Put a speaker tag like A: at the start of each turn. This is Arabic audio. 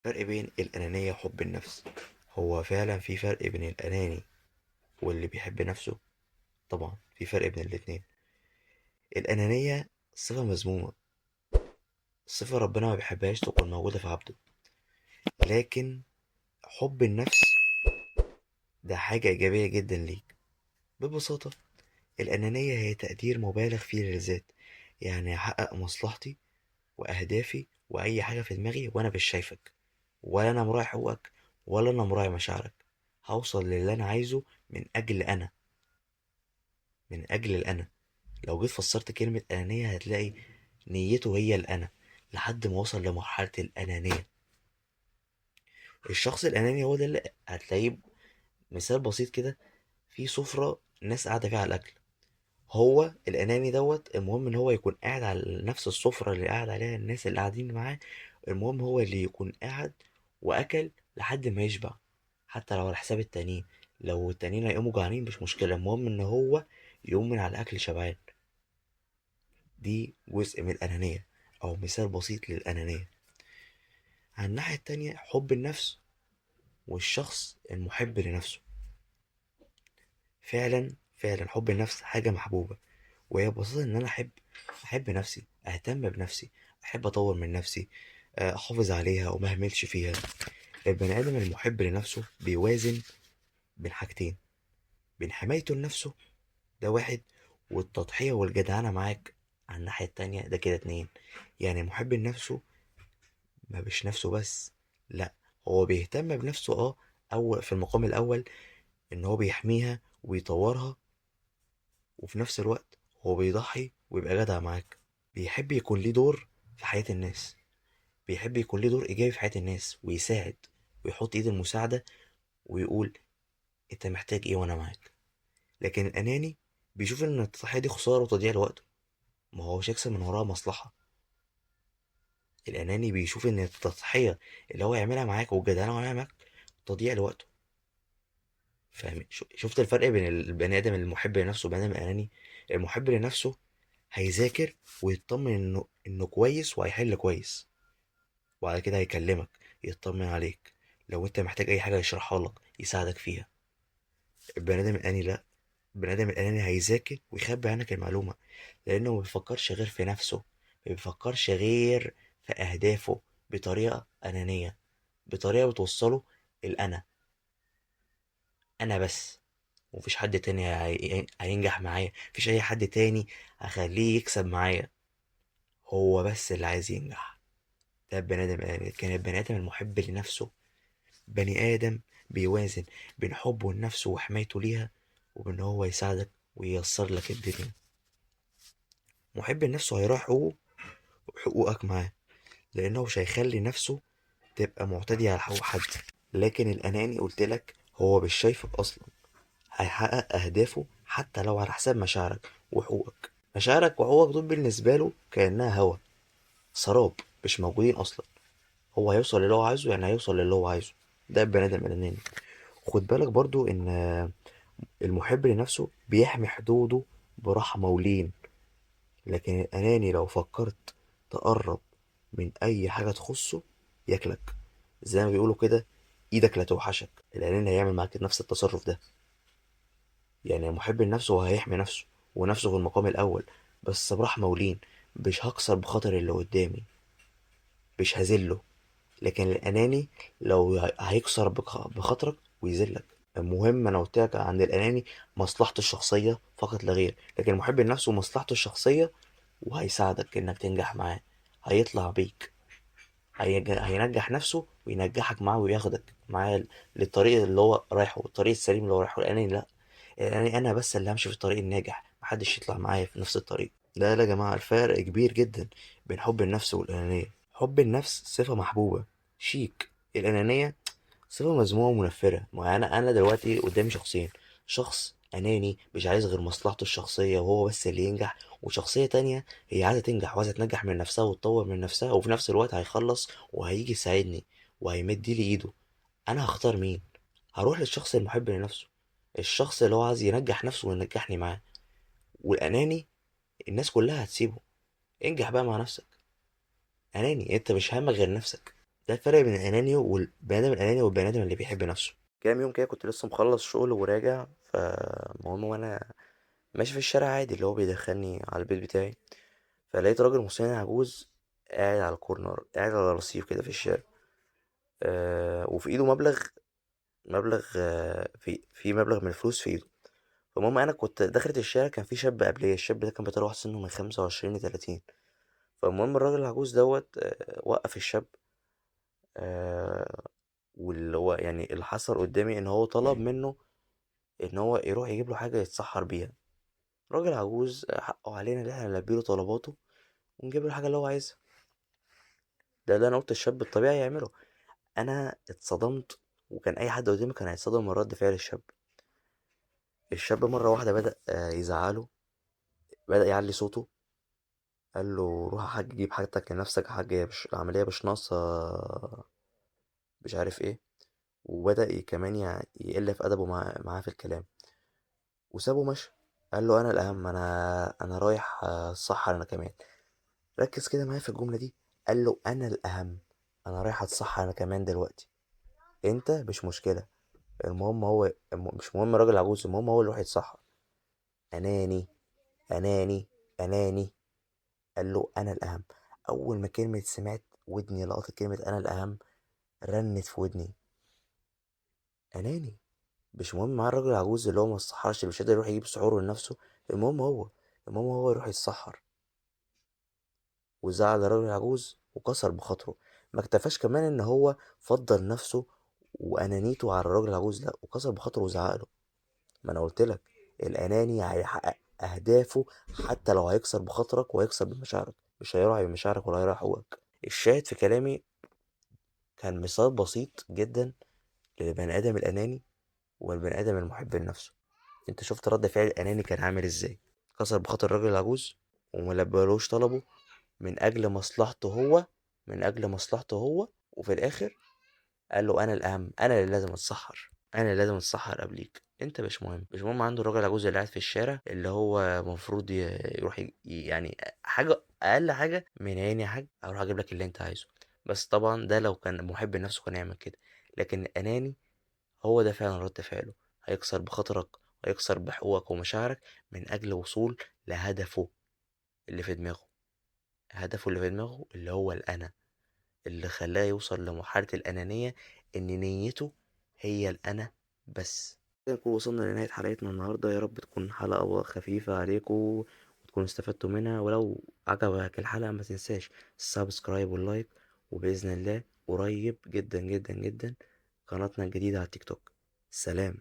A: فرق بين الأنانية وحب النفس. هو فعلا في فرق بين الأناني واللي بيحب نفسه. طبعا في فرق بين الاتنين. الأنانية صفة مذمومة، صفة ربنا ما بيحبهاش تكون موجودة في عبده. لكن حب النفس ده حاجة إيجابية جدا ليك. ببساطة، الأنانية هي تقدير مبالغ فيه للذات، يعني أحقق مصلحتي وأهدافي وأي حاجة في دماغي وأنا مش شايفك، ولا أنا مراعي حقوقك، ولا أنا مراعي مشاعرك. هوصل للي أنا عايزه من أجل أنا، من أجل الأنا. لو جيت فسرت كلمة أنانية هتلاقي نيته هي الأنا، لحد ما وصل لمرحلة الأنانية. الشخص الأناني هو ده اللي هتلاقيه. مثال بسيط كده: في سفرة ناس قاعدة فيها على الأكل، هو الأناني دوت المهم إن هو يكون قاعد على نفس السفرة اللي قاعد عليها الناس اللي قاعدين معاه. المهم هو اللي يكون قاعد وأكل لحد ما يشبع، حتى لو على حساب التانيين. لو التانيين هيقوموا جعانين مش مشكلة، المهم إن هو يقوم من على الأكل شبعان. دي جزء من الأنانية، أو مثال بسيط للأنانية. على الناحية التانية حب النفس والشخص المحب لنفسه. فعلا فعلا حب النفس حاجة محبوبة، وهي ببساطة إن أنا أحب نفسي، أهتم بنفسي، أحب أطور من نفسي، أحافظ عليها وما أهملش فيها. البني آدم المحب لنفسه بيوازن بين حاجتين: بين حمايته لنفسه، ده واحد، والتضحية والجدعنة معاك على الناحية التانية، ده كده اتنين. يعني محب لنفسه ما بيش نفسه بس، لا، هو بيهتم بنفسه أو في المقام الأول إن هو بيحميها ويطورها، وفي نفس الوقت هو بيضحي ويبقى جدع معاك. بيحب يكون ليه دور في حياة الناس، بيحب يكون ليه دور إيجابي في حياة الناس، ويساعد ويحط إيد المساعدة ويقول أنت محتاج إيه وأنا معاك. لكن الأناني بيشوف إن التضحية دي خسارة وتضييع الوقت، ما هوش يكسب من وراها مصلحة. الأناني بيشوف إن التضحية اللي هو يعملها معاك والجدعنة اللي هو يعملها معاك تضييع الوقت. فاهم؟ شفت الفرق بين البني آدم المحب لنفسه والبني آدم الأناني؟ المحب لنفسه هيذاكر ويطمن إنه كويس وهيحل كويس، وبعد كده هيكلمك يطمن عليك، لو انت محتاج اي حاجه يشرحها لك يساعدك فيها. البني ادم الاناني لا، البني ادم الاناني هيذاكر ويخبي عنك المعلومه، لانه ما بيفكرش غير في نفسه، ما بيفكرش غير في اهدافه، بطريقه انانيه، بطريقه بتوصله الانا. انا بس، ومفيش حد تاني هينجح معايا، مفيش اي حد تاني هخليه يكسب معايا، هو بس اللي عايز ينجح. ده البني ادم الاناني. كان البني ادم المحب لنفسه بني آدم بيوازن بين حبه لنفسه وحمايته ليها، وبين هو يساعدك وييسر لك الدنيا. محب لنفسه هيراعي حقوقه وحقوقك معاه، لأنه مش هيخلي نفسه تبقى معتدية على حقوق حد. لكن الأناني قلت لك هو مش شايفك أصلا، هيحقق أهدافه حتى لو على حساب مشاعرك وحقوقك. مشاعرك وحقوقك دول بالنسبة له كأنها هوا، سراب، مش موجودين أصلا. هو هيوصل للي هو عايزه، يعني هيوصل للي هو عايزه. ده البني آدم الأناني. خد بالك برضو إن المحب لنفسه بيحمي حدوده برحمة ولين، لكن الأناني لو فكرت تقرب من أي حاجة تخصه ياكلك. زي ما بيقولوا كده، إيدك لا توحشك. الأناني هيعمل معاك نفس التصرف ده. يعني محب لنفسه هو هيحمي نفسه ونفسه في المقام الأول، بس برحمة ولين. مش هكسر بخاطر اللي قدامي، مش هذله. لكن الأناني لو هيكسر بخاطرك ويذلك. المهم انا قلت لك عن الاناني مصلحته الشخصيه فقط لا غير، لكن المحب لنفسه مصلحته الشخصيه، وهيساعدك انك تنجح معاه، هيطلع بيك، هينجح نفسه وينجحك معاه وياخدك معاه للطريق اللي هو رايحه، الطريق السليم اللي هو رايحه. الاناني لا، الاناني انا بس اللي همشي في الطريق الناجح، محدش يطلع معايا في نفس الطريق. لا لا يا جماعه، الفرق كبير جدا بين حب النفس والانانيه. حب النفس صفه محبوبه شيك، الانانيه صفة مذمومة ومنفرة. ما أنا دلوقتي قدامي شخصين: شخص أناني مش عايز غير مصلحته الشخصية وهو بس اللي ينجح، وشخصية تانية هي عايزة تنجح وعايزة تنجح من نفسها وتطور من نفسها، وفي نفس الوقت هيخلص وهيجي يساعدني وهيمد لي إيده. أنا هختار مين؟ هروح للشخص المحب لنفسه، الشخص اللي هو عايز ينجح نفسه وينجحني معاه. والأناني الناس كلها هتسيبه. انجح بقى مع نفسك. أناني أنت مش همك غير نفسك. ده الفرق بين الاناني والبني ادم الاناني والبني ادم اللي بيحب نفسه. كام يوم كده كنت لسه مخلص شغل وراجع، فالمهم وانا ماشي في الشارع عادي اللي هو بيدخلني على البيت بتاعي، فلقيت راجل مسن عجوز قاعد على الكورنر، قاعد على رصيف كده في الشارع. وفي ايده مبلغ في مبلغ من الفلوس في ايده. فالمهم انا كنت دخلت الشارع، كان في شاب قبليه، الشاب ده كان بيتراوح سنه من 25 ل 30. فالمهم الراجل العجوز دوت وقف الشاب. آه، واللي هو يعني اللي حصل قدامي ان هو طلب منه ان هو يروح يجيب له حاجه يتسحر بيها. راجل عجوز حقه علينا ان احنا نلبي له طلباته ونجيب له الحاجه اللي هو عايزها. ده انا قلت الشاب الطبيعي يعمله. انا اتصدمت، وكان اي حد قدامي كان هيتصدم من رد فعل الشاب. الشاب مره واحده بدأ يزعله، بدأ يعلي صوته. قال له روح يا حاج جيب حاجتك لنفسك يا حاج، العمليه مش ناقصه مش عارف ايه. وبدأ كمان يقل في أدبه معاه في الكلام، وسابه مشى. قال له أنا الأهم، أنا رايح أتسحر أنا كمان. ركز كده معايا في الجملة دي. قال له أنا الأهم، أنا رايح أتسحر أنا كمان دلوقتي. أنت مش مشكلة، المهم هو مش مهم راجل عجوز، المهم هو اللي يروح يتسحر. أناني، أناني، أناني. قال له أنا الأهم. أول ما كلمة سمعت ودني لقطت كلمة أنا الأهم، رنت في ودني. أناني. مش مهم معاه الراجل العجوز اللي هو ما الصحراش، اللي مش قادر يروح يجيب سحوره لنفسه. المهم هو المهم هو يروح يتسحر. وزعل الراجل العجوز وكسر بخاطره. ما اكتفاش كمان ان هو فضل نفسه وانانيته على الراجل العجوز، لا وكسر بخاطره وزعله. ما انا قلت لك الاناني هيحقق اهدافه حتى لو هيكسر بخاطرك وهيكسر بمشاعرك، مش هيراعي بمشاعرك ولا هيراعي حقوقك. الشاهد في كلامي كان مثال بسيط جدا للبني ادم الاناني والبني ادم المحب لنفسه. انت شفت رد فعل الاناني كان عامل ازاي؟ كسر بخاطر الراجل العجوز وملبلوش طلبه من اجل مصلحته هو، من اجل مصلحته هو. وفي الاخر قال له انا الاهم، انا اللي لازم اتسحر، انا اللي لازم اتسحر قبليك، انت مش مهم. مش مهم عنده الراجل العجوز اللي قاعد في الشارع اللي هو المفروض يروح يعني حاجه اقل حاجه من عيني يا حاج اروح اجيب لك اللي انت عايزه. بس طبعا ده لو كان محب لنفسه كان يعمل كده. لكن الاناني هو ده فعلا رد فعله، هيكسر بخاطرك وهيكسر بحقوقك ومشاعرك من أجل وصول لهدفه اللي في دماغه. هدفه اللي في دماغه اللي هو الأنا، اللي خلاه يوصل لمرحلة الأنانية، إن نيته هي الأنا بس. كده نكون وصلنا لنهاية حلقتنا النهاردة. يا رب تكون حلقة خفيفة عليكم وتكونوا استفدتوا منها. ولو عجبك الحلقة ما تنساش السبسكرايب واللايك. وبإذن الله قريب جدا جدا جدا قناتنا الجديدة على التيك توك. سلام.